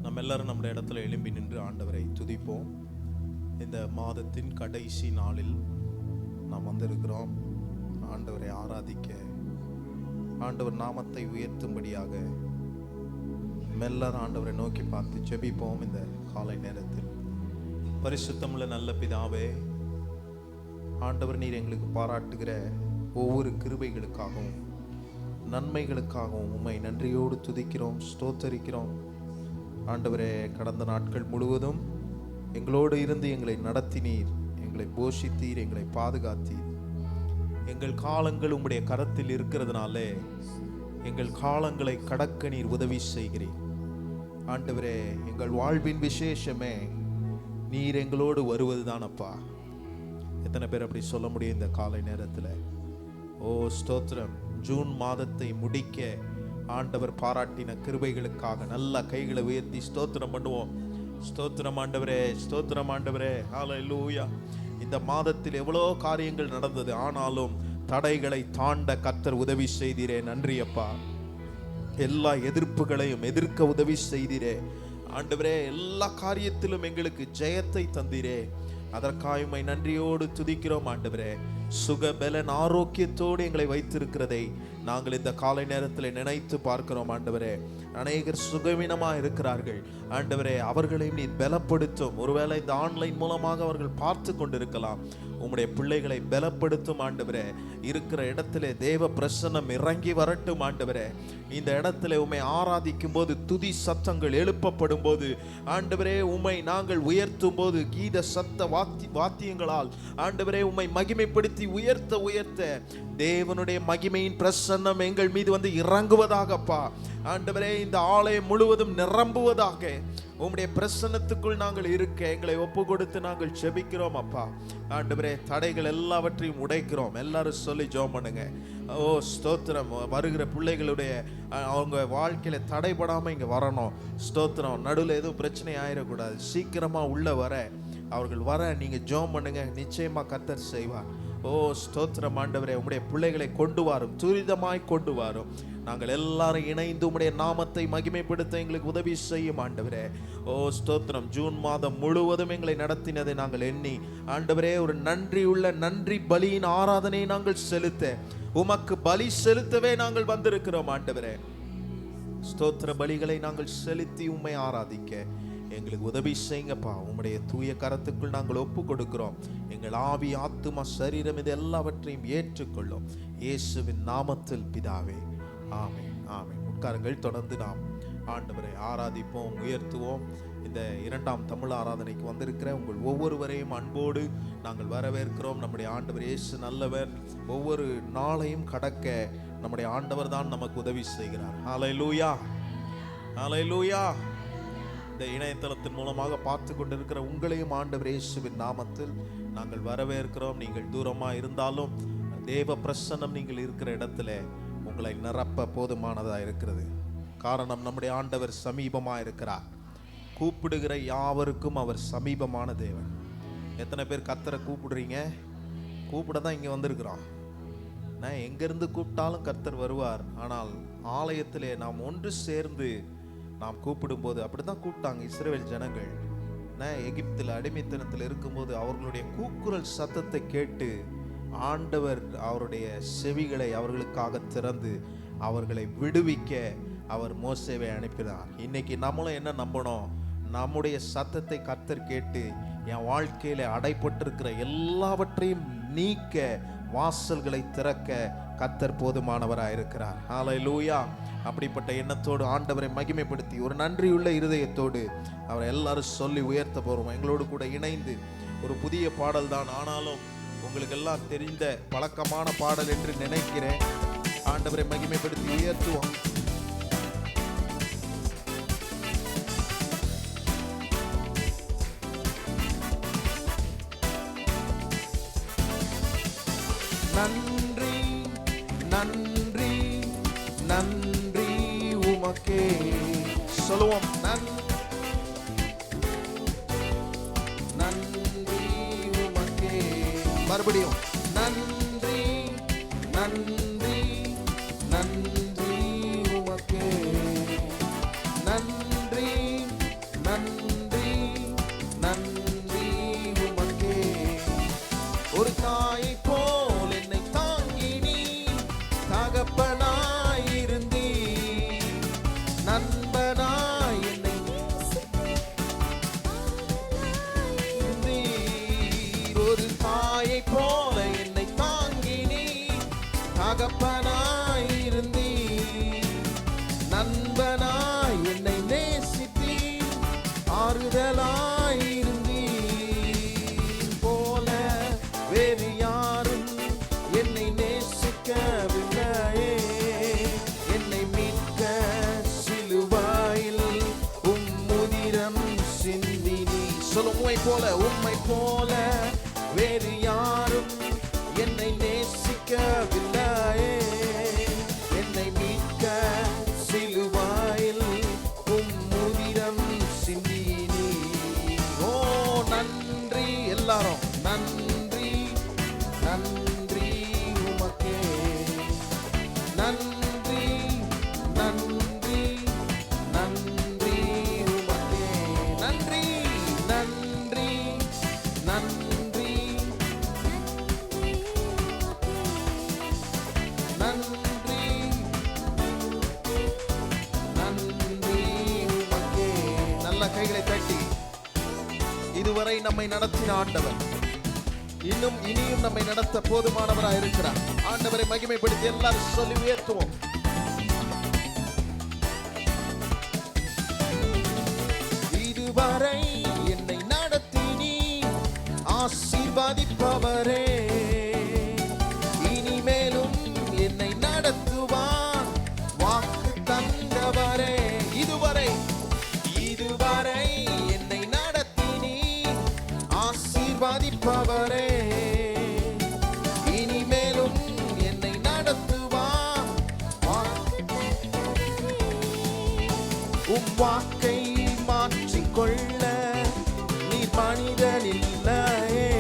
நம்ம எல்லாரும் நம்ம இடத்துல எழும்பி நின்று ஆண்டவரை துதிப்போம். இந்த மாதத்தின் கடைசி நாளில் நாம் வந்திருக்கிறோம் ஆண்டவரை ஆராதிக்க, ஆண்டவர் நாமத்தை உயர்த்தும்படியாக. மெல்லர் ஆண்டவரை நோக்கி பார்த்து ஜெபிப்போம். இந்த காலை நேரத்தில் பரிசுத்தமுள்ள நல்ல பிதாவே, ஆண்டவர் நீர் எங்களுக்கு பாராட்டுகிற ஒவ்வொரு கிருபைகளுக்காகவும் நன்மைகளுக்காகவும் உம்மை நன்றியோடு துதிக்கிறோம், ஸ்தோத்தரிக்கிறோம். ஆண்டவரே, கடந்த நாட்கள் முழுவதும் எங்களோடு இருந்து எங்களை நடத்தினீர், எங்களை போஷித்தீர், எங்களை பாதுகாத்தீர். எங்கள் காலங்கள் உம்முடைய கரத்தில் இருக்கிறதுனாலே எங்கள் காலங்களை கடக்க நீர் உதவி செய்கிறீர். ஆண்டவரே, எங்கள் வாழ்வின் விசேஷமே நீர் எங்களோடு வருவதுதான் அப்பா. எத்தனை பேர் அப்படி சொல்ல முடியும் இந்த காலை நேரத்தில்? ஓ ஸ்தோத்திரம். ஜூன் மாதத்தை முடிக்க ஆண்டவர் பாராட்டின கிருபைகளுக்காக நல்ல கைகளை உயர்த்தி ஸ்தோத்திரம் பண்ணுவோம். ஸ்தோத்திரம் ஆண்டவரே, ஸ்தோத்திரம் ஆண்டவரே, ஹல்லேலூயா. இந்த மாதத்தில் எவ்வளோ காரியங்கள் நடந்தது, ஆனாலும் தடைகளை தாண்ட கர்த்தர் உதவி செய்தீரே, நன்றி அப்பா. எல்லா எதிர்ப்புகளையும் எதிர்க்க உதவி செய்தீரே ஆண்டவரே. எல்லா காரியத்திலும் எங்களுக்கு ஜெயத்தை தந்தீரே, அதற்காக உம்மை நன்றியோடு துதிக்கிறோம் ஆண்டவரே. சுகபலன் ஆரோக்கியத்தோடு எங்களை வைத்திருக்கிறதை நாங்கள் இந்த காலை நேரத்தில் நினைத்து பார்க்கிறோம் ஆண்டவரே. அநேகர் சுகவீனமாக இருக்கிறார்கள் ஆண்டவரே, அவர்களையும் நீர் பலப்படுத்தும். ஒருவேளை இந்த ஆன்லைன் மூலமாக அவர்கள் பார்த்து கொண்டிருக்கலாம். உம்முடைய பிள்ளைகளை பலப்படுத்தும் ஆண்டவரே. இருக்கிற இடத்திலே தேவ பிரசன்னம் இறங்கி வரட்டும் ஆண்டவரே. இந்த இடத்துல உம்மை ஆராதிக்கும் போது, துதி சத்தங்கள் எழுப்பப்படும் போது ஆண்டவரே, உம்மை நாங்கள் உயர்த்தும் போது கீத சத்த வாத்தியங்களால் ஆண்டவரே உம்மை மகிமைப்படுத்தி உயர்த்த தேவனுடைய மகிமையின் பிரசன்னம் எங்கள் மீது வந்து இறங்குவதாகப்பா. ஆண்டவரே, இந்த ஆலயம் முழுவதும் நிரம்புவதாக. உம்முடைய பிரசன்னத்துக்குள் நாங்கள் இருக்க எங்களை ஒப்பு கொடுத்து நாங்கள் செபிக்கிறோம் அப்பா. ஆண்டவரே, தடைகள் எல்லாவற்றையும் உடைக்கிறோம். எல்லாரும் சொல்லி ஜெபம் பண்ணுங்க. ஓ ஸ்தோத்திரம். வருகிற பிள்ளைகளுடைய அவங்க வாழ்க்கையில தடைபடாம இங்க வரணும். ஸ்தோத்திரம். நடுவில் எதுவும் பிரச்சனை ஆயிடக்கூடாது. சீக்கிரமா உள்ள வர அவர்கள் வர நீங்க ஜெபம் பண்ணுங்க. நிச்சயமா கர்த்தர் செய்வார். ஓ ஸ்தோத்திரம் ஆண்டவரே, உம்முடைய பிள்ளைகளை கொண்டு வாரும், துரிதமாய் கொண்டு வாரும். நாங்கள் எல்லாரும் இணைந்து உம்முடைய நாமத்தை மகிமைப்படுத்த எங்களுக்கு உதவி செய்யும் ஆண்டவரே. ஓ ஸ்தோத்திரம். ஜூன் மாதம் முழுவதும் எங்களை நடத்தினதை நாங்கள் எண்ணி ஆண்டவரே, ஒரு நன்றி பலியின் ஆராதனையை நாங்கள் செலுத்த, உமக்கு பலி செலுத்தவே நாங்கள் வந்திருக்கிறோம் ஆண்டவரே. ஸ்தோத்திர பலிகளை நாங்கள் செலுத்தி உம்மை ஆராதிக்க எங்களுக்கு உதவி செய்யுங்கப்பா. உம்முடைய தூய கரத்துக்குள் நாங்கள் ஒப்பு கொடுக்கிறோம். எங்கள் ஆவி, ஆத்துமா, சரீரம் இது எல்லாவற்றையும் ஏற்றுக்கொள்ளும் இயேசுவின் நாமத்தில் பிதாவே, ஆமென், ஆமென். உட்காருங்கள். தொடர்ந்து நாம் ஆண்டவரை ஆராதிப்போம், உயர்த்துவோம். இந்த 2ஆம் தமிழ் ஆராதனைக்கு வந்திருக்கிற உங்கள் ஒவ்வொருவரையும் அன்போடு நாங்கள் வரவேற்கிறோம். நம்முடைய ஆண்டவர் இயேசு நல்லவர். ஒவ்வொரு நாளையும் கடக்க நம்முடைய ஆண்டவர் தான் நமக்கு உதவி செய்கிறார். ஹல்லேலூயா, ஹல்லேலூயா. இந்த இணையதளத்தின் மூலமாக பார்த்து கொண்டிருக்கிற உங்களையும் ஆண்டவர் இயேசுவின் நாமத்தில் நாங்கள் வரவேற்கிறோம். நீங்கள் தூரமாக இருந்தாலும் தேவ பிரசன்னம் நீங்கள் இருக்கிற இடத்துல உங்களை நிரப்ப போதுமானதாக இருக்கிறது. காரணம், நம்முடைய ஆண்டவர் சமீபமாக இருக்கிறார். கூப்பிடுகிற யாவருக்கும் அவர் சமீபமான தேவன். எத்தனை பேர் கர்த்தரை கூப்பிடுறீங்க? கூப்பிட தான் இங்கே வந்திருக்கிறோம். நான் எங்கேருந்து கூப்பிட்டாலும் கர்த்தர் வருவார். ஆனால் ஆலயத்திலே நாம் ஒன்று சேர்ந்து நாம் கூப்பிடும்போது, அப்படிதான் கூப்பிட்டாங்க இஸ்ரவேல் ஜனங்கள். எகிப்தில் அடிமைத்தனத்தில் இருக்கும்போது அவர்களுடைய கூக்குரல் சத்தத்தை கேட்டு ஆண்டவர் அவருடைய செவிகளை அவர்களுக்காக திறந்து அவர்களை விடுவிக்க அவர் மோசேவை அனுப்பினார். இன்னைக்கு நம்மளும் என்ன நம்பணும்? நம்முடைய சத்தத்தை கர்த்தர் கேட்டு என் வாழ்க்கையில அடைப்பட்டிருக்கிற எல்லாவற்றையும் நீக்க, வாசல்களை திறக்க கர்த்தர் போதுமானவராக இருக்கிறார். ஹல்லேலூயா. அப்படிப்பட்ட எண்ணத்தோடு ஆண்டவரை மகிமைப்படுத்தி ஒரு நன்றியுள்ள இருதயத்தோடு அவரை எல்லாரும் சொல்லி உயர்த்த போறோம். எங்களோடு கூட இணைந்து ஒரு புதிய பாடல் தான், ஆனாலும் உங்களுக்கு எல்லாம் தெரிந்த பழக்கமான பாடல் என்று நினைக்கிறேன். ஆண்டவரை மகிமைப்படுத்தி உயர்த்துவோம். நன்றி நன்றி நன்றி உமக்கே சொல்லுவோம். நன்றி உமக்கே. மறுபடியும் நன்றி நன்றி நன்றி உமக்கே. நன்றி ஆறுதலாயிருந்தீர் போல வேறு யாரும் என்னை நேசிக்கவில்லையே. என்னை மீட்க சிலுவாயில் உம்முதிரம் சிந்தினி. சொல்லும் உம்மை போல வேறு யாரும் என்னை நேசிக்கவில்லையே. என்னை மீட்க சிலுவாயில் உம்முதிரம் சிந்தினி. ஓ நன்றி, எல்லாரும் நன்றி, நன்றி உமக்கே. நன்றி, நன்றி, நன்றி உமக்கே. நன்றி, நன்றி, நன்றி, நன்றி, நன்றி உமக்கே. நல்ல கைகளை தட்டி இதுவரை நம்மை நடத்தின ஆண்டவர் இனியும் நம்மை நடத்த போதுமானவராக இருக்கிறார். ஆண்டவரை மகிமைப்படுத்தி எல்லாரும் சொல்லி உயர்த்துவோம். இதுவரை என்னை நடத்தினி ஆசீர்வதிப்பவரே, இனிமேலும் என்னை நடத்துவார் வாக்கு தந்தவரே. இதுவரை என்னை நடத்தினி ஆசீர்வதிப்பவரே, இனிமேலும் என்னை நடத்துவார். உம் வாக்கை மாற்றிக்கொள்ள நீர் மனிதன் இல்லையே.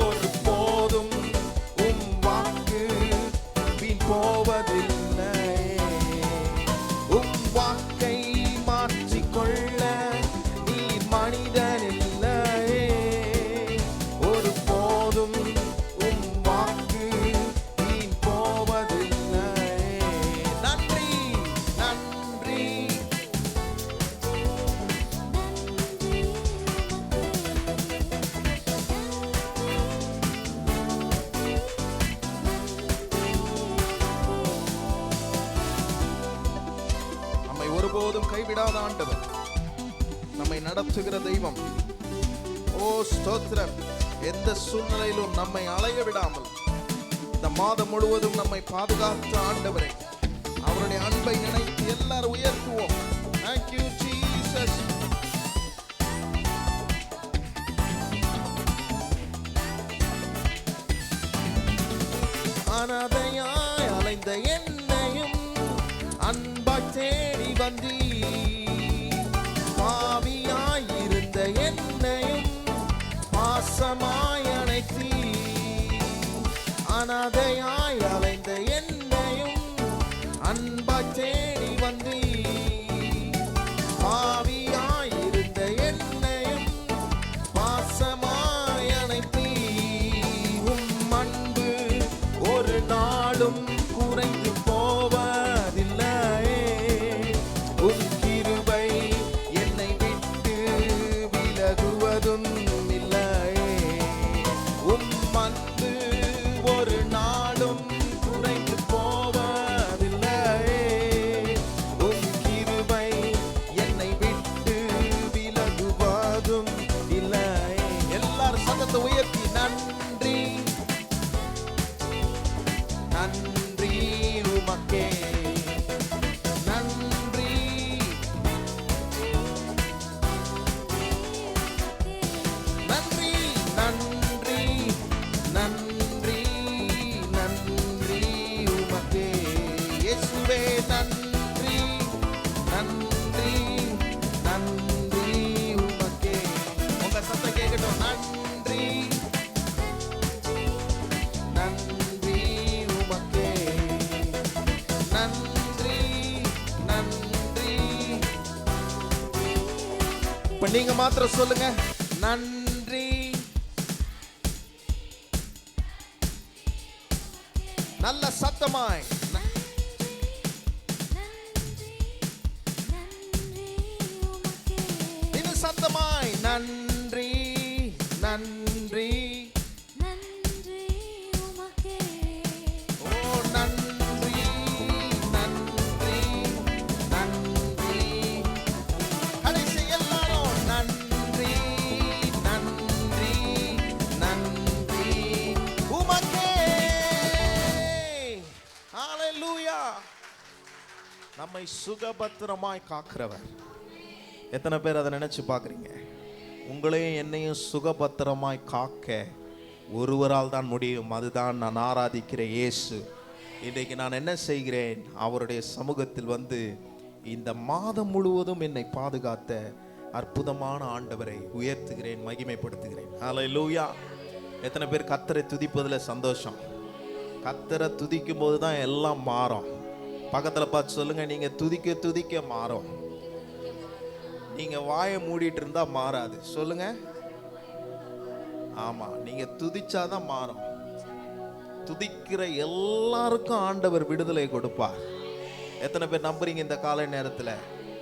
ஒரு போதும் உம் வாக்கு வீண் போவதில்லை. உம் வாக்கை மாற்றிக்கொள்ள நீர் மனிதன் இல்லையே. ஒரு போதும் உம் வாக்கு வீண் போவதில்லை. நன்றி, நன்றி, நம்மை ஒருபோதும் கைவிடாத ஆண்டவர், நம்மை நடத்துகிற தெய்வம். ஓ ஸ்தோத்திரம். எந்த சூழ்நிலையிலும் நம்மை அலைய விடாமல் இந்த மாதம் முழுவதும் நம்மை பாதுகாத்த ஆண்டவரை, அவருடைய அன்பை நினைத்து எல்லாரும் உயர்த்துவோம். Thank you Jesus. அனாதையாய் அலைந்த என்னையும் அன்பாய் தேடி வந்தீர். பாவியாய் இருந்த என்னையும் பாசமாய் அணைத்தீர். அனாதையாய் அலைந்த என்னையும் அன்பாய் தேடி வந்தீர். பாவியாய் இருந்த என்னையும் பாசமாய் அணைத்தீர். உம் அன்பு ஒரு நாளும் குறைந்து போவதில்லையே. உம் கிருபை என்னை விட்டு விலகுவதும் இல்லையே. உம் அன்பு ஒரு நாளும் குறைந்து போவதில்லையே. உம் கிருபை என்னை விட்டு விலகுவதும் இல்லையே. எல்லாரும் சத்தத்தை உயர்த்தி நன்றி, நன்றி உமக்கே. நன்றி, நன்றி, நன்றி, நன்றி, நன்றி உமக்கே. இயேசுவே நன்றி, நன்றி, நன்றி உமக்கே. உங்க சத்தம் கேட்கட்டும். நன்றி, நன்றி உமக்கே. நன்றி, நன்றி. இப்ப நீங்க மாத்திரம் சொல்லுங்க நன்றி. நல்ல சத்தமாய் இது சத்தமாய் நன்றி, நன்றி. ஓ நன்றி, நன்றி, நன்றி. கடைசி எல்லாரும் நம்மை சுகபத்திரமாய் காக்கிறவர். எத்தனை பேர் அதை நினைச்சு பார்க்குறீங்க? உங்களையும் என்னையும் சுகபத்திரமாய் காக்க ஒருவரால் தான் முடியும். அதுதான் நான் ஆராதிக்கிற இயேசு. இன்றைக்கு நான் என்ன செய்கிறேன்? அவருடைய சமூகத்தில் வந்து இந்த மாதம் முழுவதும் என்னை பாதுகாத்த அற்புதமான ஆண்டவரை உயர்த்துகிறேன், மகிமைப்படுத்துகிறேன். ஹல்லேலூயா. எத்தனை பேர் கர்த்தரை துதிப்பதில் சந்தோஷம்? கர்த்தரை துதிக்கும் போது தான் எல்லாம் மாறும். பக்கத்தில் பார்த்து சொல்லுங்க, நீங்க துதிக்க துதிக்க மாறும். நீங்க வாயை மூடிட்டு இருந்தா மாறாது. சொல்லுங்க. ஆமா, நீங்க துதிச்சாதான் மாறும். துதிக்கிற எல்லாருக்கும் ஆண்டவர் விடுதலை கொடுப்பார். எத்தனை பேர் நம்புறீங்க? இந்த காலை நேரத்தில்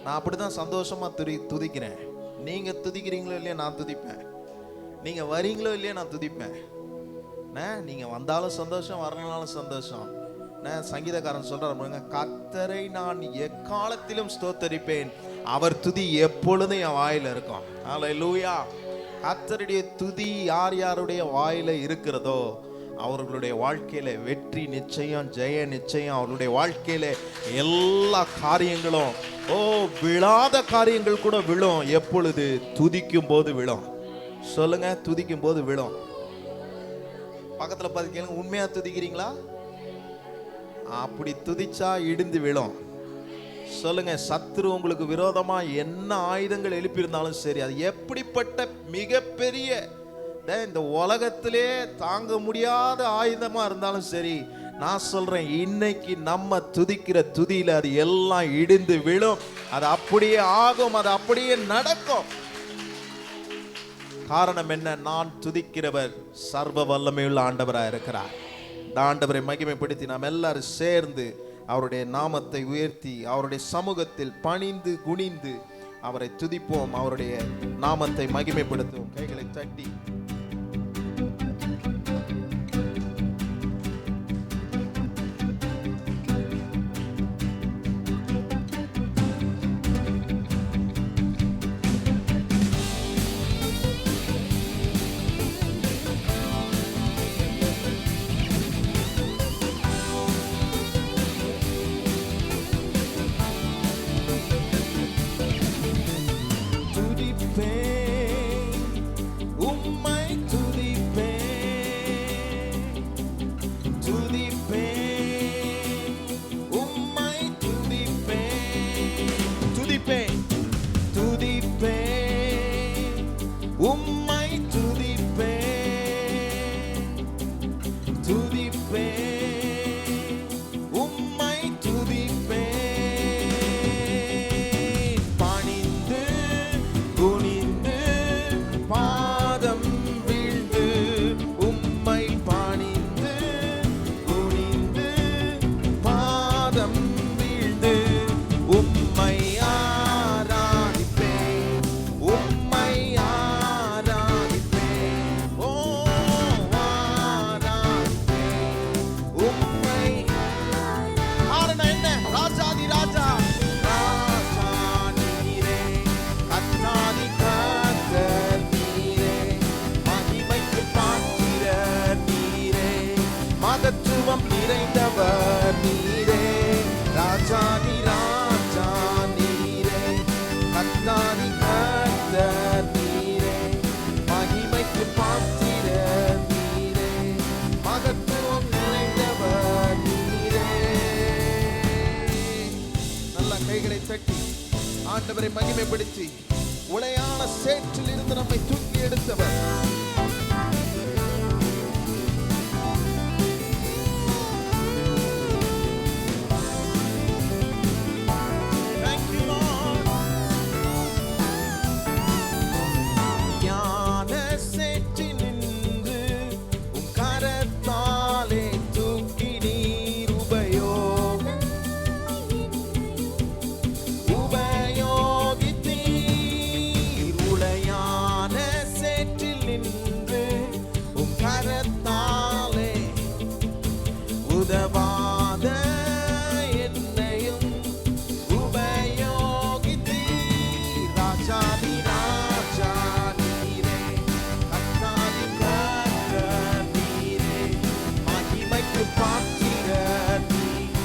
நான் அப்படிதான் சந்தோஷமா துதிக்கிறேன். நீங்க துதிக்கிறீங்களோ இல்லையா நான் துதிப்பேன். நீங்க வரீங்களோ இல்லையா நான் துதிப்பேன். நீங்க வந்தாலும் சந்தோஷம், வரனாலும் சந்தோஷம். சங்கீதக்காரன் சொல்றாரு, கர்த்தரை நான் எக்காலத்திலும் ஸ்தோத்தரிப்பேன், அவர் துதி எப்பொழுதும் என் வாயில இருக்கும். ஹல்லேலூயா. கர்த்தருடைய துதி யார் யாருடைய வாயில இருக்கிறதோ அவர்களுடைய வாழ்க்கையில வெற்றி நிச்சயம், ஜெய நிச்சயம். அவர்களுடைய வாழ்க்கையில எல்லா காரியங்களும் விழாத காரியங்கள் கூட விழும். எப்பொழுது? துதிக்கும் போது விழும். சொல்லுங்க, துதிக்கும் போது விழும். பக்கத்துல பார்த்து கேளுங்க, உண்மையா துதிக்கிறீங்களா? அப்படி துதிச்சா இடிந்து விழும். சொல்லுங்க, சத்துரு உங்களுக்கு விரோதமா என்ன ஆயுதங்கள் எழுப்பியிருந்தாலும் சரி, அது எப்படிப்பட்ட மிகப்பெரிய இந்த உலகத்திலே தாங்க முடியாத ஆயுதமா இருந்தாலும் சரி, நான் சொல்றேன், இன்னைக்கு நம்ம துதிக்கிற துதியில அது எல்லாம் இடிந்து விழும். அது அப்படியே ஆகும், அது அப்படியே நடக்கும். காரணம் என்ன? நான் துதிக்கிறவர் சர்வ வல்லமையுள்ள ஆண்டவராக இருக்கிறார். இந்த ஆண்டவரை மகிமைப்படுத்தி நாம் எல்லாரும் சேர்ந்து அவருடைய நாமத்தை உயர்த்தி அவருடைய சமூகத்தில் பணிந்து குனிந்து அவரை துதிப்போம், அவருடைய நாமத்தை மகிமைப்படுத்துவோம். கைகளை தட்டி நிறைந்தவர் நீரே, ராஜாதி ராஜா நீரே, கர்த்தாதி கர்த்தர் நீரே, மகிமைக்கு பாத்திரர் நீரே, மகத்துவம் நிறைந்தவர் நீரே. நல்ல கைகளை தட்டி ஆண்டவரை மகிமைப்படுத்தி உளையான சேற்றில் இருந்து நம்மை தூக்கி எடுத்தவர்.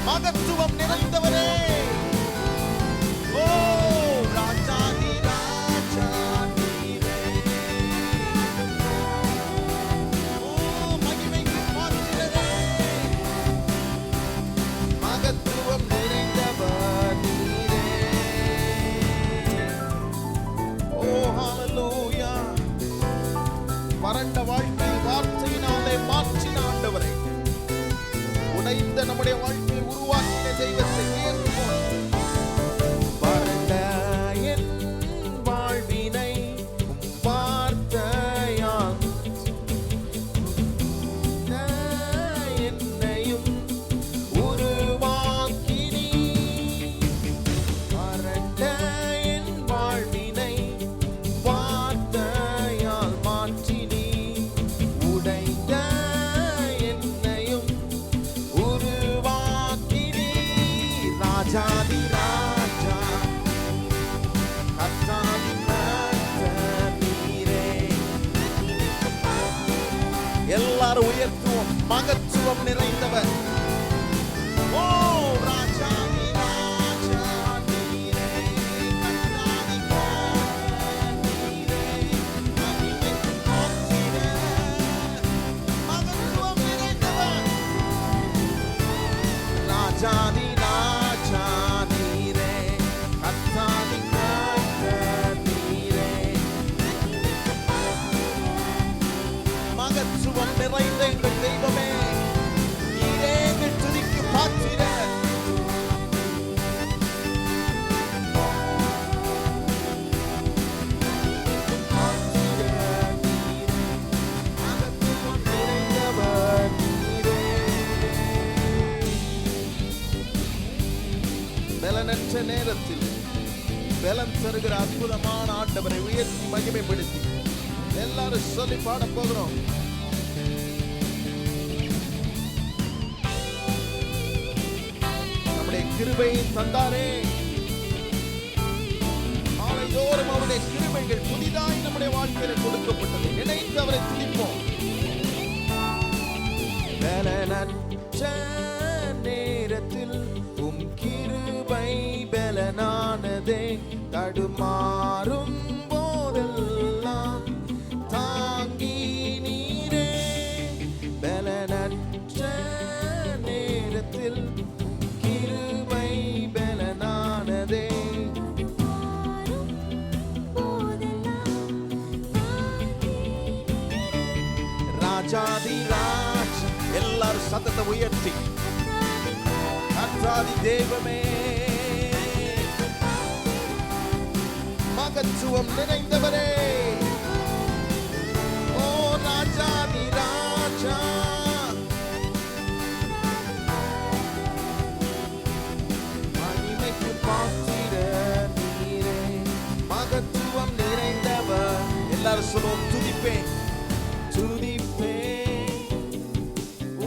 மகத்துவம் நிறைந்தவரே, தெய்வத்தை உயர்த்துவோம். வறண்ட என் வாழ்வினை வார்த்தையால் என்னையும் உருவாக்கினி. வறண்ட என் வாழ்வினை வார்த்தையால் மாற்றினி. உடைந்த என்னையும் உருவாக்கினி. ராஜாதி ராஜா கர்த்தாதி கர்த்தர் நீரே. எல்லாரும் உயர்த்துவோம். மகத்துவம் நிறைந்தவர். ஓ ராஜாதி ராஜா நீரே. கர்த்தாதி கர்த்தர் நீரே. மகிமைக்கு பாத்திரர். மகத்துவம் நிறைந்தவர். ராஜாதி ராஜா நீரே. கர்த்தாதி கர்த்தர் நீரே. மகத்துவம் நிறைந்த எங்கள் தெய்வமே, நீரே எங்கள் துதிக்கு பாத்திரர். பாத்திரர் நீரே. மகத்துவம் நிறைந்தவர் நீரே. பலனற்ற நேரத்தில் பலன் தருகிற அற்புதமான ஆண்டவரை உயர்த்தி மகிமைப்படுத்தி எல்லாரும் சொல்லி பாட போகிறோம். நம்முடைய கிருபையை தந்தாரே. நாளைதோறும் அவருடைய கிருபைகள் புதிதாய் நம்முடைய வாழ்க்கையில கொடுக்கப்பட்டது. நினைத்து அவரை துதிப்போம். பலனற்ற நேரத்தில் உம் கிருபை பலனானதே. தடுமாறும் போதெல்லாம் தாங்கி நீரே. பலனற்ற நேரத்தில் கிருபை பலனானதே. ராஜாதி ராஜ எல்லாரும் சத்தத்தை உயர்த்தி கர்த்தாதி தெய்வமே, மகத்துவம் நிறைந்தவரே. ஓ ராஜாதி ராஜா மகிமைக்கு பாத்திரர் நீரே. மகத்துவம் நிறைந்தவர். எல்லாரும் சொல்லுவோம். துதிப்பேன் துதிப்பேன்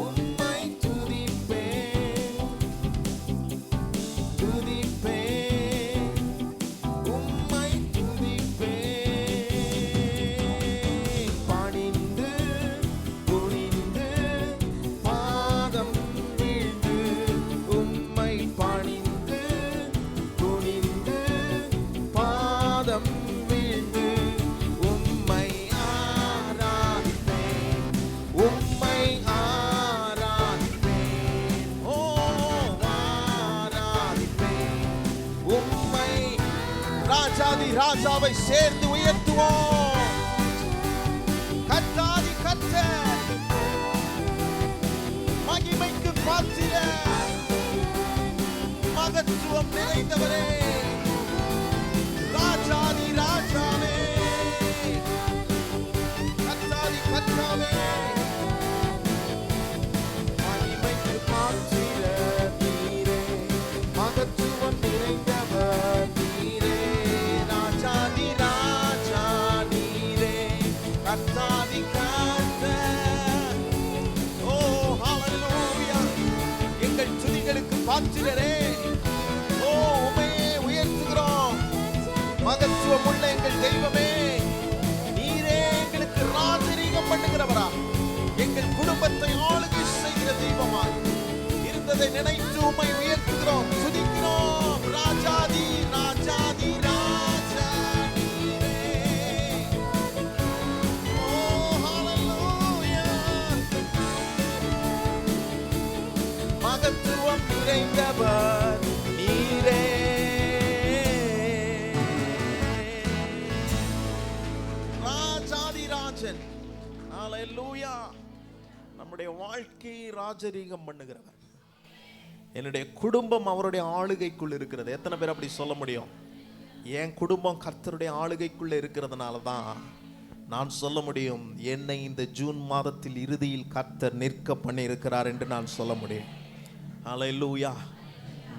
உம்மை துதிப்பேன். துதிப்பேன் உம்மை துதிப்பேன். பணிந்து குனிந்து பாதம் வீழ்ந்து உம்மை பணிந்து குனிந்து பாதம் வீழ்ந்து உம்மை ஆராதிப்பேன். உம்மை ஆராதிப்பேன். ஓ ஆராதிப்பேன் உம்மை. ராஜாதி ராஜாவை சேர்ந்து உயர்த்துவோம். கர்த்தாதி கர்த்தர் மகிமைக்கு பாத்திரர். மகத்துவம் நிறைந்தவரே. ராஜாதி ராஜாவே. கர்த்தாதி கர்த்தாவே. மகிமைக்கு பாத்திரர் நீரே. மகத்துவம் நிறைந்தவர் நீரே. ராஜாதி ராஜா நீரே. கர்த்தாதி கர்த்தர். ஓ ஹalleluya. எங்கள் துதிகளுக்கு பாத்திரரே. ஓ உம்மையே உயர்த்துகிறோம். மகத்துவம் உள்ள எங்கள் தெய்வமே, நீரே எங்களுக்கு ராஜரீகம் பண்ணுகிறவரா. எங்கள் குடும்பத்தை ஆளுகை செய்கிற தெய்வமாய் இருந்ததை நினைத்து உம்மை உயர்த்துகிறோம், துதிக்கிறோம். ராஜாதி ராஜாதி ராஜா நீரே. ஓ ஹalleluya. மகத்துவம் நிறைந்தவர் நீரே. ராஜாதி ராஜன். ஹalleluya. நம்முடைய வாழ்க்கையை ராஜரீகம் பண்ணுகிறவர். என்னுடைய குடும்பம் அவருடைய ஆளுகைக்குள் இருக்கிறது. எத்தனை பேர் அப்படி சொல்ல முடியும்? என் குடும்பம் கர்த்தருடைய ஆளுகைக்குள்ள இருக்கிறதுனால தான் நான் சொல்ல முடியும், என்னை இந்த ஜூன் மாதத்தில் இறுதியில் கர்த்தர் நிற்க பண்ணி இருக்கிறார் என்று நான் சொல்ல முடியும். அல்லேலூயா.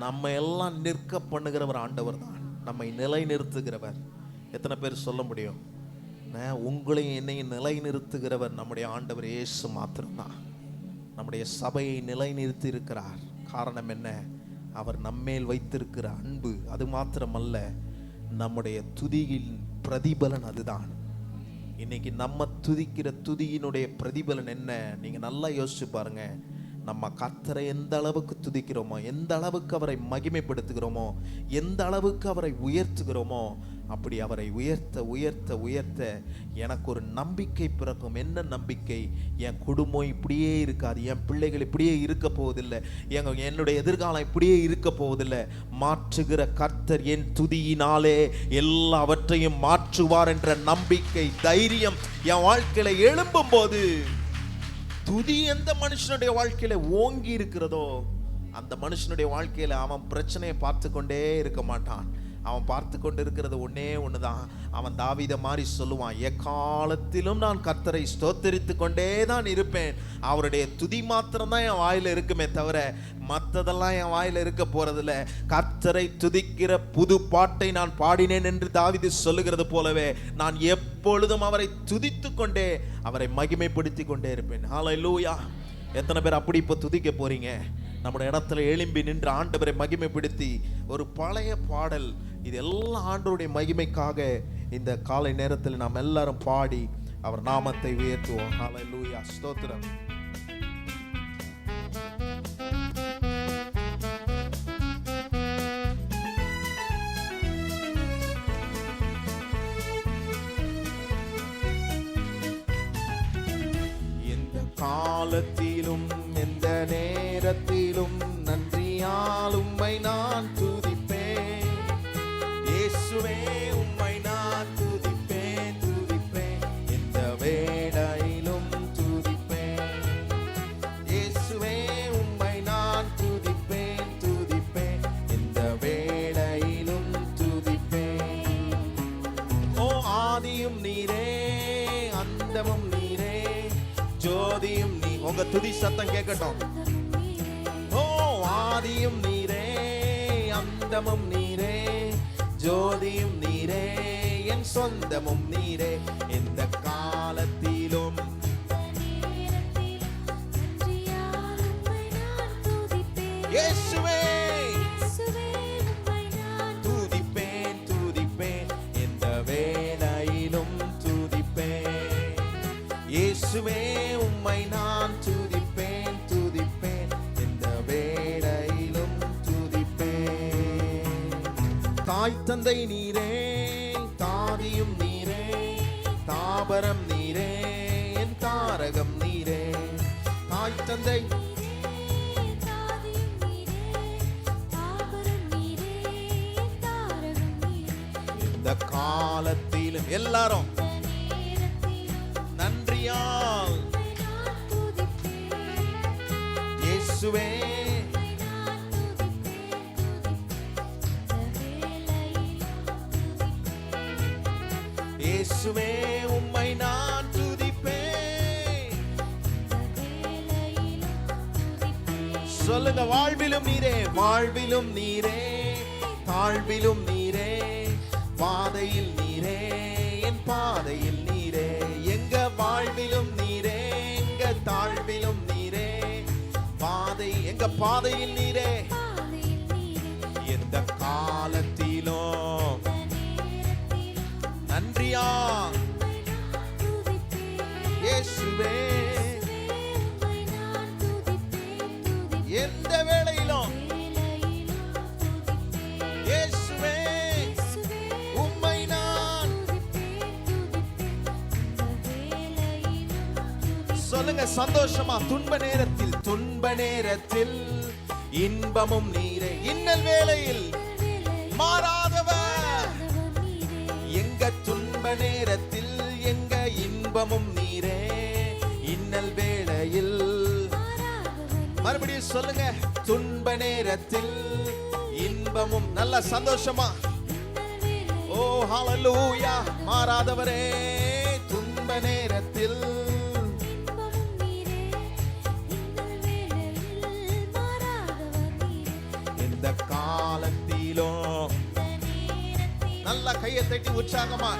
நம்ம எல்லாம் நிற்க பண்ணுகிறவர் ஆண்டவர் தான், நம்மை நிலை நிறுத்துகிறவர். எத்தனை பேர் சொல்ல முடியும்? உங்களையும் என்னையும் நிலை நிறுத்துகிறவர் நம்முடைய ஆண்டவர் இயேசு மாத்திரம்தான். நம்முடைய சபையை நிலை நிறுத்தி இருக்கிறார். காரணம் என்ன? அவர் நம்மேல் வைத்திருக்கிற அன்பு. அது மாத்திரமல்ல, நம்முடைய துதியின் பிரதிபலன் அதுதான். இன்னைக்கு நம்ம துதிக்கிற துதியினுடைய பிரதிபலன் என்ன? நீங்க நல்லா யோசிச்சு பாருங்க. நம்ம கர்த்தரை எந்த அளவுக்கு துதிக்கிறோமோ, எந்த அளவுக்கு அவரை மகிமைப்படுத்துகிறோமோ, எந்த அளவுக்கு அவரை உயர்த்துகிறோமோ, அப்படி அவரை உயர்த்த உயர்த்த உயர்த்த எனக்கு ஒரு நம்பிக்கை பிறக்கும். என்ன நம்பிக்கை? என் குடும்பம் இப்படியே இருக்காது, என் பிள்ளைகள் இப்படியே இருக்க போவதில்லை, என்னுடைய எதிர்காலம் இப்படியே இருக்க போவதில்லை. மாற்றுகிற கர்த்தர் என் துதியினாலே எல்லாவற்றையும் மாற்றுவார் என்ற நம்பிக்கை, தைரியம் என் வாழ்க்கையில எழும்பும் போது, துதி எந்த மனுஷனுடைய வாழ்க்கையில ஓங்கி இருக்கிறதோ அந்த மனுஷனுடைய வாழ்க்கையில அவன் பிரச்சனையை பார்த்து கொண்டே இருக்க மாட்டான். அவன் பார்த்து கொண்டு இருக்கிறது ஒன்னே ஒண்ணுதான். அவன் தாவீதை மாதிரி சொல்லுவான், எக்காலத்திலும் நான் கர்த்தரை ஸ்தோத்தரித்து கொண்டே தான் இருப்பேன். அவருடைய துதி மாத்திரம் தான் என் வாயில இருக்குமே தவிர மற்றதெல்லாம் என் வாயில இருக்க போறதில்ல. கர்த்தரை துதிக்கிற புது பாட்டை நான் பாடினேன் என்று தாவீது சொல்லுகிறது போலவே நான் எப்பொழுதும் அவரை துதித்து கொண்டே அவரை மகிமைப்படுத்தி கொண்டே இருப்பேன். ஹல்லேலூயா. எத்தனை பேர் அப்படி இப்போ துதிக்க போறீங்க? நம்முடைய இடத்துல எழும்பி நின்று ஆண்டவரை மகிமைப்படுத்தி ஒரு பழைய பாடல், இது எல்லாம் ஆண்டவருடைய மகிமைக்காக இந்த காலை நேரத்தில் நாம் எல்லாரும் பாடி அவர் நாமத்தை உயர்த்துவோம். ஹல்லேலூயா. ஸ்தோத்திரம். எந்த காலத்திலும் எந்த நேரத்திலும் நன்றியால் உம்மை நான் துதிப்பேன். இயேசுவே உம்மை நான் துதிப்பேன் துதிப்பேன், எந்த வேளையிலும் துதிப்பேன். இயேசுவே உம்மை நான் துதிப்பேன் துதிப்பேன், எந்த வேளையிலும் துதிப்பேன். ஓ ஆதியும் நீரே, அந்தமும் நீரே, ஜோதியும் நீ. உங்க துதி சத்தம் கேட்கட்டும். ஓ ஆதியும் நீரே, அந்தமும் நீரே, ஜோதியும் நீரே, என் சொந்தமும் நீரே, எந்த காலத்திலும் இயேசுவே துதிப்பேன் துதிப்பேன், எந்த வேளையிலும் துதிப்பேன். இயேசுவே உம்மை நான் துதிப்பேன் துதிப்பேன், எந்த வேளையிலும் துதிப்பேன். தாய் தந்தை நீரே, தாதியும் நீரே, தாபரம் நீரே, என் தாரகம் நீரே. தாய் தந்தை எந்த காலத்திலும் எல்லாரும் நன்றியால் இயேசுவே இயேசுவே உம்மை நான் துதிப்பேன். சொல்லுங்க, வாழ்விலும் நீரே, வாழ்விலும் நீரே, தாழ்விலும் நீரே, பாதையில் நீரே, என் பாதையில் நீரே. எங்க வாழ்விலும் நீரே, எங்க தாழ்விலும் நீரே, பாதை எங்க பாதையில் நீரே. எந்த காலத்திலும் நன்றியா இயேசுவே, எந்த வேளையிலும் இயேசுவே உம்மை நான். சொல்லுங்க சந்தோஷமா, துன்ப நேரத்தில் இன்பமும் நீரே, இன்னல் வேளையில் மாறாதவர். எங்க துன்ப நேரத்தில் எங்க இன்பமும் நீரே, இன்னல் வேளையில். மறுபடியும் சொல்லுங்க, துன்ப நேரத்தில் இன்பமும் நல்ல சந்தோஷமா. ஓ ஹalleluya. மாறாதவரே, துன்ப நேரத்தில் இந்த காலத்திலும் நல்ல கையை தட்டி உற்சாகமா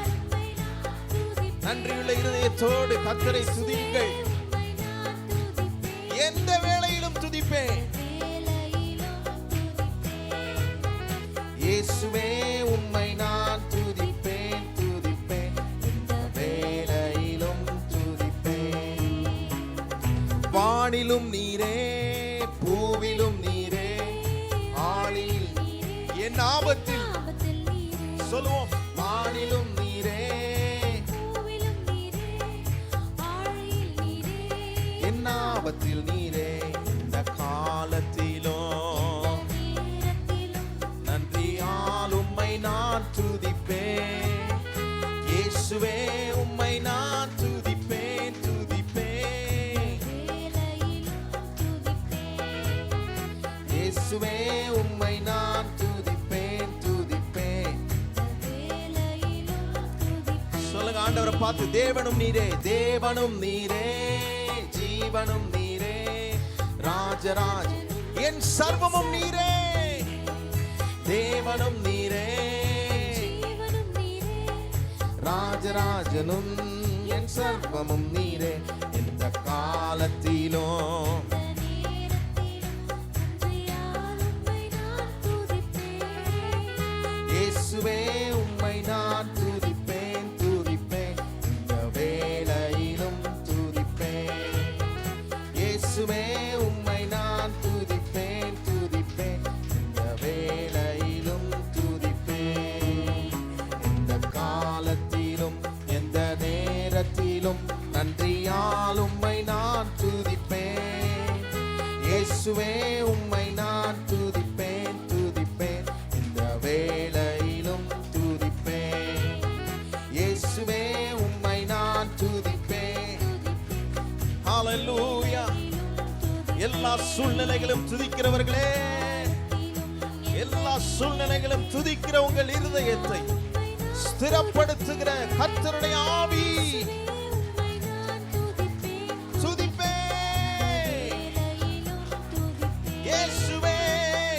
நன்றியுள்ள இருதயத்தோடு கர்த்தரை துதியுங்கள். எந்த வேளையிலும் துதிப்பேன். இயேசுவே உம்மை நான் துதிப்பேன், துதிப்பேன், எந்த வேளையிலும் துதிப்பேன். வானிலும் நீரே, பூவிலும் நீரே, ஆழியில் என் ஆபத்தில் சொல்லுவோம். வானிலும் நீரே, என் ஆபத்தில் நீரே, இந்த காலத்திலும் நன்றியால் உம்மை நான் துதிப்பேன். இயேசுவே உம்மை நான் துதிப்பேன், துதிப்பேன். இயேசுவே உம்மை நான் துதிப்பேன், துதிப்பேன். சொல்லுங்க ஆண்டவரை பார்த்து, தேவனும் நீரே, தேவனும் நீரே, ஜீவனும் நீரே, ராஜராஜ என் சர்வமும் நீரே. தேவனும் நீரே, ராஜராஜனும் என் சர்வமும் நீரே. இந்த காலத்திலும் இயேசுவே உம்மை நான் துதிப்பேன், துதிப்பேன், இந்த வேளையிலும் துதிப்பேன். இயேசுவே உம்மை நான் துதிப்பேன், துதிப்பேன், இந்த வேளையிலும் துதிப்பேன். இந்த காலத்திலும் எந்த நேரத்திலும் நன்றியால் உம்மை நான் துதிப்பேன். இயேசுவே உம்மை நான் துதிப்பேன், துதிப்பேன், இந்த வேளையிலும் துதிப்பேன். இயேசுவே உம்மை நான் துதிப்பேன். ஹalleluya. எல்லா சூழ்நிலைகளும் துதிக்கிறவர்களே, எல்லா சூழ்நிலைகளும் துதிக்கிற உங்கள் இருதயத்தை ஸ்திரப்படுத்துகிற கர்த்தருடைய ஆவி துதிப்பேன். இயேசுவே,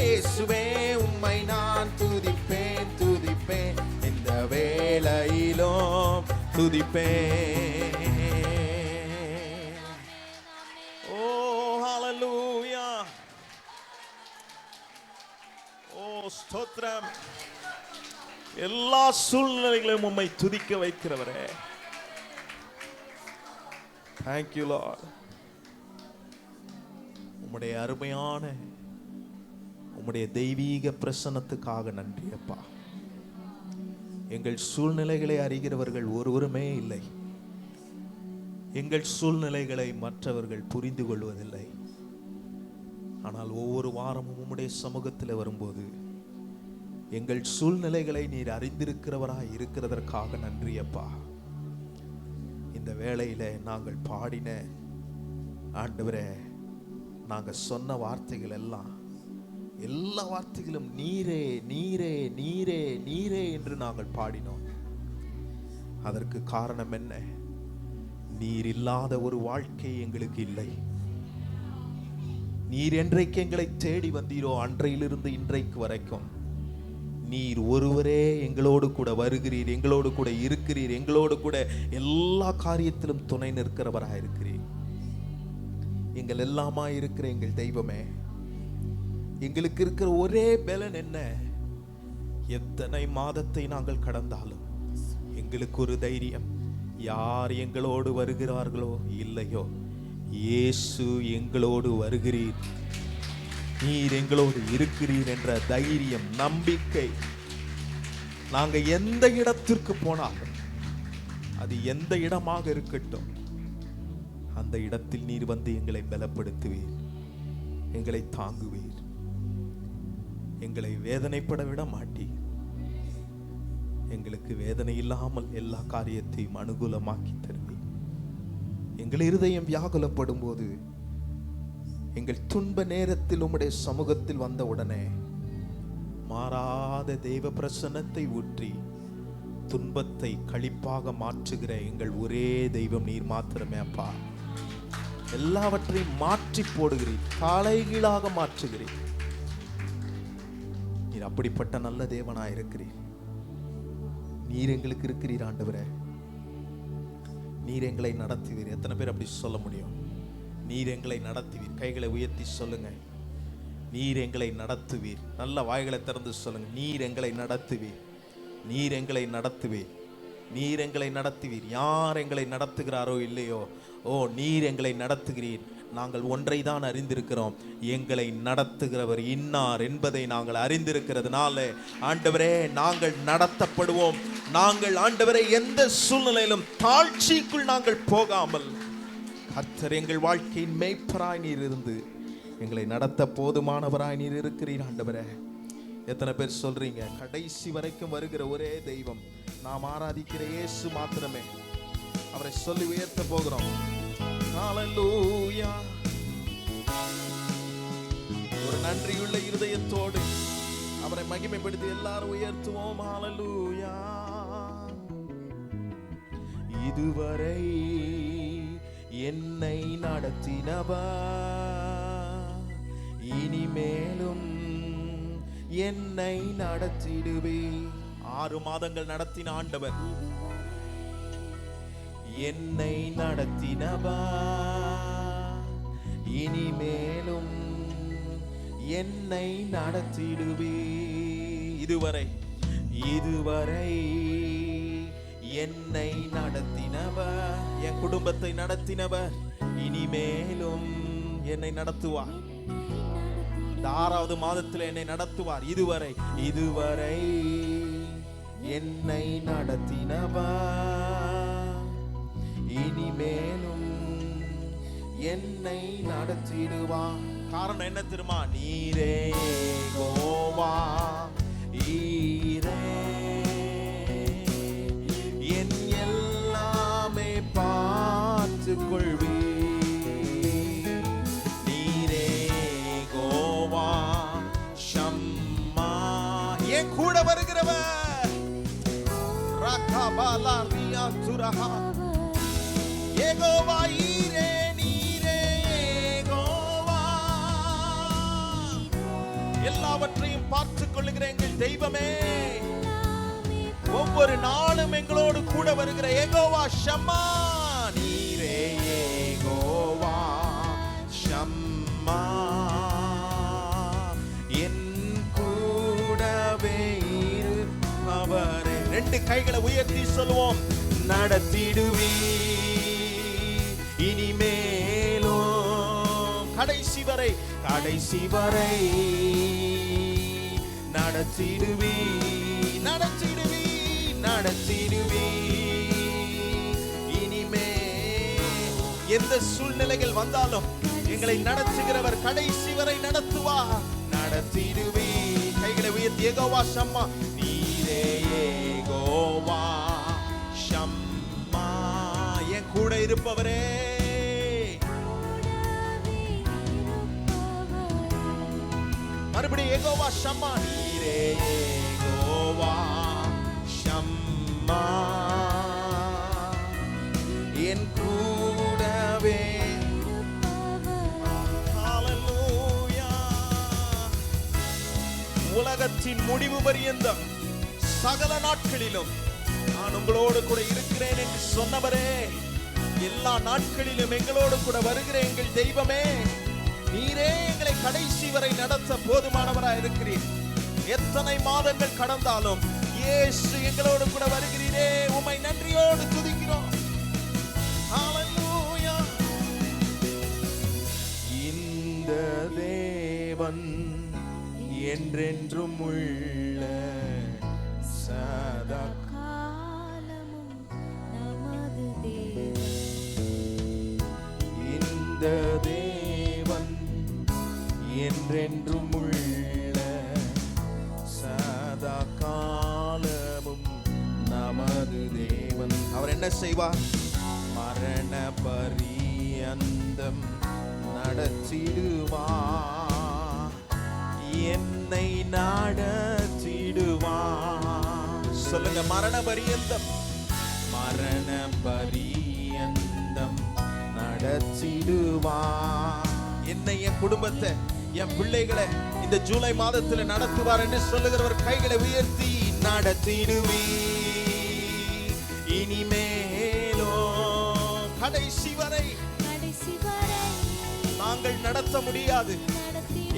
இயேசுவே உம்மை நான் துதிப்பேன், துதிப்பேன், இந்த வேளையிலும் துதிப்பேன். ஓ ஹalleluya. ஓ ஸ்தோத்திரம். எல்லா சூழ்நிலைகளையும் உம்மை துதிக்க வைக்கிறவரே, thank you Lord. உம்முடைய அருமையான உம்முடைய தெய்வீக பிரசன்னத்துக்காக நன்றி அப்பா. எங்கள் சூழ்நிலைகளை அறிகிறவர்கள் ஒருவருமே இல்லை. எங்கள் சூழ்நிலைகளை மற்றவர்கள் புரிந்து கொள்வதில்லை. ஆனால் ஒவ்வொரு வாரமும் உம்முடைய சமூகத்தில் வரும்போது எங்கள் சூழ்நிலைகளை நீர் அறிந்திருக்கிறவராய் இருக்கிறதற்காக நன்றி அப்பா. இந்த வேளையில நாங்கள் பாடின ஆண்டவரே, நாங்கள் சொன்ன வார்த்தைகள் எல்லாம், எல்லா வார்த்தைகளும் நீரே நீரே நீரே நீரே என்று நாங்கள் பாடினோம். அதற்கு காரணம் என்ன? நீர் இல்லாத ஒரு வாழ்க்கை எங்களுக்கு இல்லை. நீர் என்றைக்கு எங்களை தேடி வந்தீரோ அன்றையிலிருந்து இன்றைக்கு வரைக்கும் நீர் ஒருவரே எங்களோடு கூட வருகிறீர், எங்களோடு கூட இருக்கிறீர், எங்களோடு கூட எல்லா காரியத்திலும் துணை நிற்கிறவராக இருக்கிறீர். எங்கள் எல்லாமா இருக்கிற எங்கள் தெய்வமே, எங்களுக்கு இருக்கிற ஒரே பலன் என்ன? எத்தனை மாதத்தை நாங்கள் கடந்தாலும் எங்களுக்கு ஒரு தைரியம், யார் எங்களோடு வருகிறார்களோ இல்லையோ, இயேசு எங்களோடு வருகிறீர், நீர் எங்களோடு இருக்கிறீர் என்ற தைரியம், நம்பிக்கை. நாங்க எந்த இடத்திற்கு போனாலும், அது எந்த இடமாக இருக்கட்டும், அந்த இடத்தில் நீர் வந்து எங்களை பலப்படுத்துவீர், எங்களை தாங்குவீர், எங்களை வேதனைப்பட விட மாட்டீர். எங்களுக்கு வேதனை இல்லாமல் எல்லா காரியத்தையும் அனுகூலமாக்கி தருவீர். எங்கள் இருதயம் வியாகுலப்படும் போது எங்கள் துன்ப நேரத்தில் உம்முடைய சமூகத்தில் வந்த உடனே மாறாத தெய்வ பிரசன்னத்தை ஊற்றி துன்பத்தை களிப்பாக மாற்றுகிற எங்கள் ஒரே தெய்வம் நீர் மாத்திரமே அப்பா. எல்லாவற்றையும் மாற்றி போடுகிறீர், தலைகீழாக மாற்றுகிறீர். நீர் அப்படிப்பட்ட நல்ல தேவனாய் இருக்கிறீர். நீர் எங்களுக்கு இருக்கிறீர் ஆண்டவரே. நீர் எங்களை நடத்துவீர். எத்தனை பேர் அப்படி சொல்ல முடியும்? நீர் எங்களை நடத்துவீர். கைகளை உயர்த்தி சொல்லுங்க. நீர் எங்களை நடத்துவீர். நல்ல வாய்களை திறந்து சொல்லுங்க. நீர் எங்களை நடத்துவீர். நீர் எங்களை நடத்துவீர். நீர் எங்களை நடத்துவீர். யார் எங்களை நடத்துகிறாரோ இல்லையோ, ஓ நீர் எங்களை நடத்துகிறீர். நாங்கள் ஒன்றை தான் அறிந்திருக்கிறோம், எங்களை நடத்துகிறவர் இன்னார் என்பதை நாங்கள் அறிந்திருக்கிறதுனால ஆண்டவரே நாங்கள் நடத்தப்படுவோம். நாங்கள் ஆண்டவரே எந்த சூழ்நிலையிலும் தாழ்ச்சிக்குள் நாங்கள் போகாமல், கர்த்தர் எங்கள் வாழ்க்கையின் மேய்ப்பராய் நீர் இருந்து எங்களை நடத்த போதுமானவராய் நீர் இருக்கிறீர் ஆண்டவரே. எத்தனை பேர் சொல்றீங்க கடைசி வரைக்கும் வருகிற ஒரே தெய்வம் நாம் ஆராதிக்கிற இயேசு மாத்திரமே? அவரை சொல்லி உயர்த்த போகிறோம். ஹல்லேலூயா. ஒரு நன்றியுள்ள இருதயத்தோடு அவரை மகிமைப்படுத்தி எல்லாரும் உயர்த்துவோம். ஹல்லேலூயா. இதுவரை என்னை நடத்தினவர் இனிமேலும் என்னை நடத்திடுவே. 6 மாதங்கள் நடத்தின ஆண்டவர் என்னை நடத்தினவர் இனிமேலும் என்னை நடத்திடுவே. இதுவரை என்னை நடத்தினவர், என் குடும்பத்தை நடத்தினவர் இனிமேலும் என்னை நடத்துவார். 6வது மாதத்தில் என்னை நடத்துவார். இதுவரை என்னை நடத்தினவர் இனிமேலும் என்னை நடத்திடுவார். காரணம் என்ன தெரியுமா? நீரே யெகோவா ஈரே, என் எல்லாமே பார்த்து கொள்வி. கூட வருகிறவர் ரகபாலா ரியா துரஹா யெகோவா ஈரே, நீரே யெகோவா, எல்லாவற்றையும் பார்த்துக் கொள்ளுகிற எங்கள் தெய்வமே, ஒவ்வொரு நாளும் எங்களோடு கூட வருகிற யெகோவா ஷம்மா. நீரே யெகோவா ஷம்மா, ரெண்டு கைகளை உயர்த்தி சொல்லுவோம். நடத்திடுவி இனிமேலும் கடைசி வரை நடத்திடுவி இனிமே. எந்த சூழ்நிலைகள் வந்தாலும் எங்களை நடத்துகிறவர் கடைசி வரை நடத்துவார். நடத்திடுவி. கைகளை உயர்த்தி யெகோவா ஷம்மா. நீரே யெகோவா ஷம்மா, என் கூட இருப்பவரே. மறுபடியும் யெகோவா ஷம்மா. நீரே யெகோவா ஷம்மா, என் கூடவே. ஹல்லேலூயா. உலகத்தின் முடிவு பரியந்தம் சகல நாட்களிலும் நான் உங்களோடு கூட இருக்கிறேன் என்று சொன்னவரே, எல்லா நாட்களிலும் எங்களோடு கூட வருகிற எங்கள் தெய்வமே, நீரே எங்களை கடைசி வரை நடத்த போதுமானவராய் இருக்கிறீர். எத்தனை மாதங்கள் கடந்தாலும் இயேசு எங்களோடு கூட வருகிறீரே, உம்மை நன்றியோடு துதிக்கிறோம். ஹல்லேலூயா. இந்த தேவன் என்றென்றும் உள்ள சதா காலமும் நமது தேவன். இந்த தேவன் என்றென்றும் உள்ள சதா காலமும் நமது தேவன். அவர் என்ன செய்வார்? மரண பரியந்தம் நடத்திடுவார், என்னை நடத்திடுவார். சொல்லுங்க, மரண பரியந்தம், மரண பரியந்தம் நடத்திடுவார். என்னை, என் குடும்பத்தை, என் பிள்ளைகளை இந்த ஜூலை மாதத்தில் நடத்துவார் என்று சொல்லுகிறவர் கைகளை உயர்த்தி நடத்திடுவீ. இனிமேலோ கடைசி வரை நாங்கள் நடத்த முடியாது,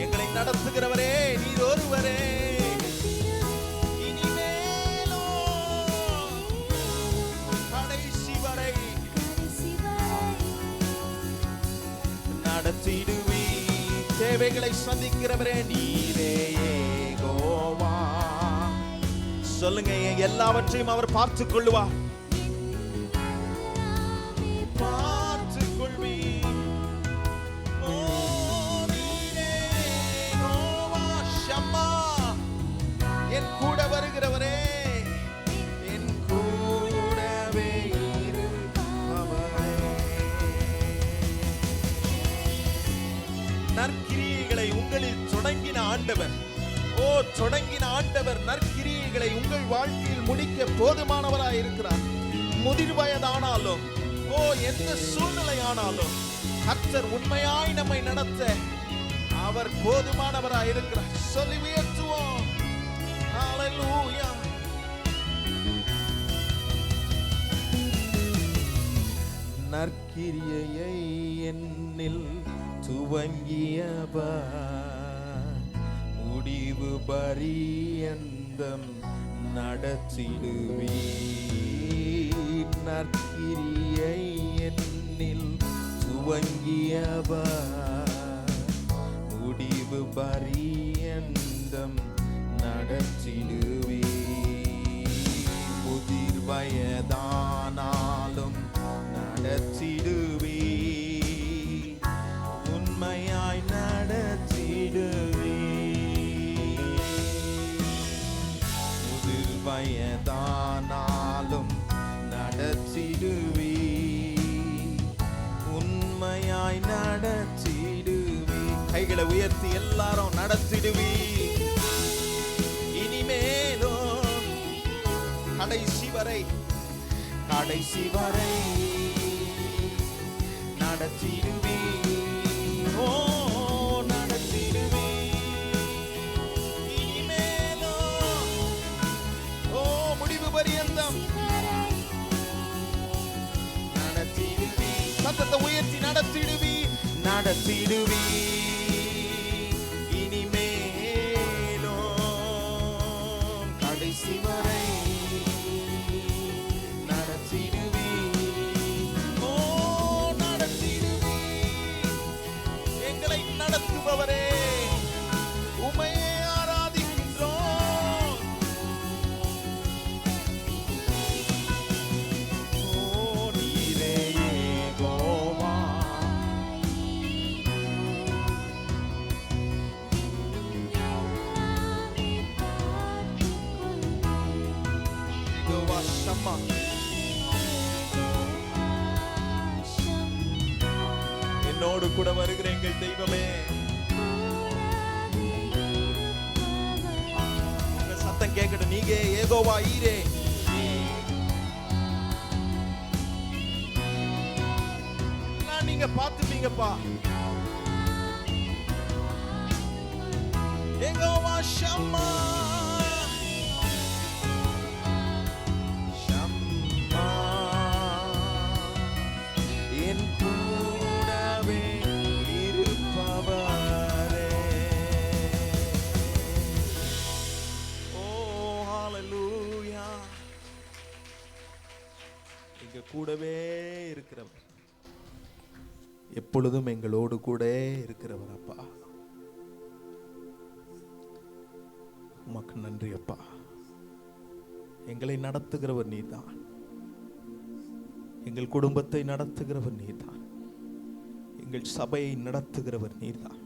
எங்களை நடத்துகிறவரே நீர் ஒருவரே. இனிமேலோ கடைசி வரை நடத்திடுவீ. தேவைகளை சந்திக்கிறவரே நீரே யெகோவா. சொல்லுங்க, எல்லாவற்றையும் அவர் பார்த்துக் கொள்ளுவார். பார்த்துக் கொள்வி. ஓ நீரே யெகோவா ஷம்மா, என் கூட வருகிறவரே, என் கூடவே இருப்பவரே. நற்கிரியைகளை உங்களில் தொடங்கின ஆண்டவர், ஓ தொடங்கின ஆண்டவர் நற்கிரியைகளை உங்கள் வாழ்க்கையில் முடிக்க போதுமானவராய் இருக்கிறார். முதிர் வயதானாலும், ஓ எந்த சூழ்நிலை ஆனாலும் கர்த்தர் உண்மையாய் நம்மை நடத்த அவர் போதுமானவராய் இருக்கிறார். சொல்லி உயர்த்துவோம். ஹல்லேலூயா. நற்கிரியையை என்னில் துவங்கியவர் முடிவு பரியந்தம் நடத்திடுவீர். நற்கிரியை என்னில் துவங்கியவர் முடிவு பரியந்தம் நடத்திடுவீர். முதிர் வயதானாலும் நடத்திடுவீர், உண்மையாய் நடத்திடுவீர். முதிர் வயதானாலும் நடத்திடுவீர், உண்மையாய் நடத்திடுவீர். கைகளை உயர்த்தி எல்லாரும் நடத்திடுவீர். இனிமேலோ கடைசி வரை, கடைசி வரை நடத்திடுவீர். ஓ நடத்திடுவீர். இனிமேலோ ஓ முடிவு பரியந்தம் நடத்திடுவீர். சத்தத்தை உயர்த்தி நடத்திடுவீர், நடத்திடுவீர். இனிமேலோ கடைசி வரை நடத்துபவரே, உம்மையே ஆராதிக்கின்றோம். ஓ நீரே யெகோவா. யெகோவா ஷம்மா, என்னோடு கூட வருகிற எங்கள் தெய்வமே. உங்க சத்தம் கேட்கட்டும். நீங்க யெகோவா ஈரே. நீங்க பார்த்துப்பீங்கப்பா. யெகோவா ஷம்மா, ஷம்மா என் கூடவே இருப்பவரே. ஓ ஹல்லேலூயா. எங்க கூடவே இருக்கிறவர், எப்பொழுதும் எங்களோடு கூட இருக்கிறவர். அப்பா உமக்கு நன்றி அப்பா. எங்களை நடத்துகிறவர் நீதான், எங்கள் குடும்பத்தை நடத்துகிறவர் நீதான், எங்கள் சபையை நடத்துகிறவர் நீதான்.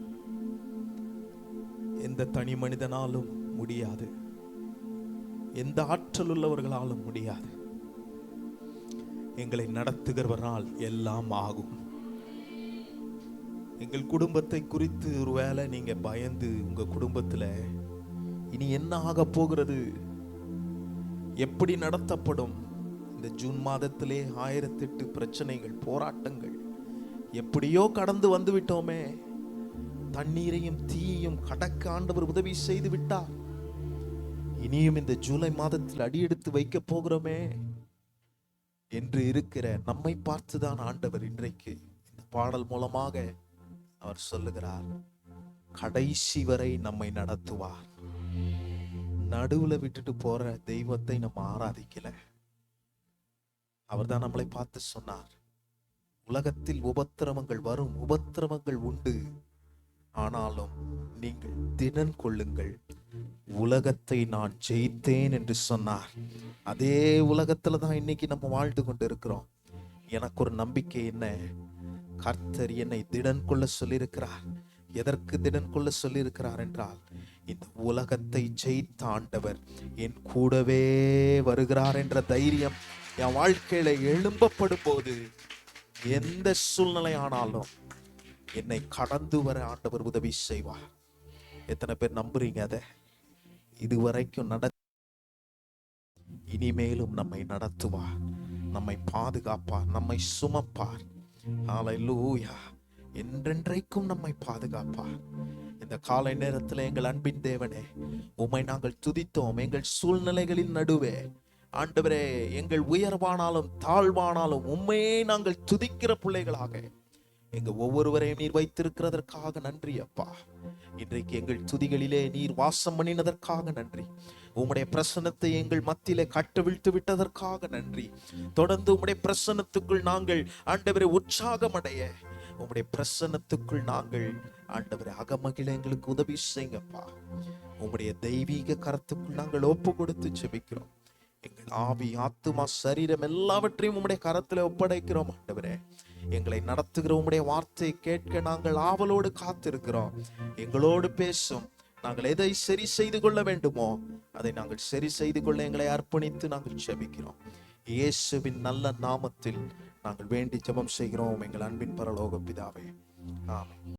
எந்த தனி மனிதனாலும் முடியாது, எந்த ஆற்றல் உள்ளவர்களாலும் முடியாது. எங்களை நடத்துகிறவரால் எல்லாம் ஆகும். எங்கள் குடும்பத்தை குறித்து ஒருவேளை நீங்க பயந்து உங்க குடும்பத்துல இனி என்ன ஆக போகிறது, எப்படி நடத்தப்படும், இந்த ஜூன் மாதத்திலே 1008 பிரச்சனைகள், போராட்டங்கள், எப்படியோ கடந்து வந்து விட்டோமே, தண்ணீரையும் தீயையும் கடக்க ஆண்டவர் உதவி செய்து விட்டார். இனியும் இந்த ஜூலை மாதத்தில் அடியெடுத்து வைக்க போகிறோமே என்று இருக்கிற நம்மை பார்த்துதான் ஆண்டவர் இன்றைக்கு இந்த பாடல் மூலமாக அவர் சொல்லுகிறார், கடைசி வரை நம்மை நடத்துவார். நடுவுல விட்டுட்டு போற தெய்வத்தை நம்ம ஆராதிக்கல. அவர் தான் நம்மளை பார்த்து சொன்னார், உலகத்தில் உபத்திரவங்கள் வரும், உபத்திரவங்கள் உண்டு, ஆனாலும் நீங்கள் திடன் கொள்ளுங்கள், உலகத்தை நான் ஜெயித்தேன் என்று சொன்னார். அதே உலகத்துல தான் இன்னைக்கு நம்ம வாழ்ந்து கொண்டு இருக்கிறோம். எனக்கு ஒரு நம்பிக்கை என்ன, கர்த்தர் என்னை திடன் கொள்ள சொல்லியிருக்கிறார். எதற்கு திடன் கொள்ள சொல்லியிருக்கிறார் என்றால், இந்த உலகத்தை ஜெயித்த ஆண்டவர் என் கூடவே வருகிறார் என்ற தைரியம் என் வாழ்க்கையில எழும்பப்படும் போது எந்த சூழ்நிலை ஆனாலும் என்னை கடந்து வர ஆண்டவர் உதவி செய்வார். எத்தனை பேர் நம்புறீங்க? அதை இதுவரைக்கும் இனிமேலும் நம்மை நடத்துவார், நம்மை பாதுகாப்பார், நம்மை சுமப்பார். ஹல்லேலூயா! என்றென்றைக்கும் நம்மை பாதுகாப்பார். இந்த காலை நேரத்தில் எங்கள் அன்பின் தேவனே, உம்மை நாங்கள் துதித்தோம். எங்கள் சூழ்நிலைகளின் நடுவே ஆண்டவரே, எங்கள் உயர்வானாலும் தாழ்வானாலும் உம்மையே நாங்கள் துதிக்கிற பிள்ளைகளாக எங்க ஒவ்வொருவரையும் நீர் வைத்திருக்கிறதற்காக நன்றி அப்பா. இன்றைக்கு எங்கள் துதிகளிலே நீர் வாசம் பண்ணினதற்காக நன்றி. உம்முடைய பிரசன்னத்தை எங்கள் மத்தியிலே கட்டவிழ்த்து விட்டதற்காக நன்றி. தொடர்ந்து உம்முடைய பிரசன்னத்துக்குள் நாங்கள் ஆண்டவரை உற்சாகம் அடைய, உம்முடைய பிரசன்னத்துக்குள் நாங்கள் ஆண்டவரை அகமகிழ எங்களுக்கு உதவி செய்யுங்கப்பா. உம்முடைய தெய்வீக கரத்துக்குள் நாங்கள் ஒப்பு கொடுத்து ஜெபிக்கிறோம். எங்கள் ஆவி, ஆத்துமா, சரீரம் எல்லாவற்றையும் உம்முடைய கரத்துல ஒப்படைக்கிறோம் ஆண்டவரே. எங்களை நடத்துகிற உம்முடைய வார்த்தையை கேட்க நாங்கள் ஆவலோடு காத்திருக்கிறோம். எங்களோடு பேசும். நாங்கள் எதை சரி செய்து கொள்ள வேண்டுமோ அதை நாங்கள் சரி செய்து கொள்ள எங்களை அர்ப்பணித்து நாங்கள் ஜெபிக்கிறோம். இயேசுவின் நல்ல நாமத்தில் நாங்கள் வேண்டி ஜெபம் செய்கிறோம் எங்கள் அன்பின் பரலோக பிதாவே, ஆமென்.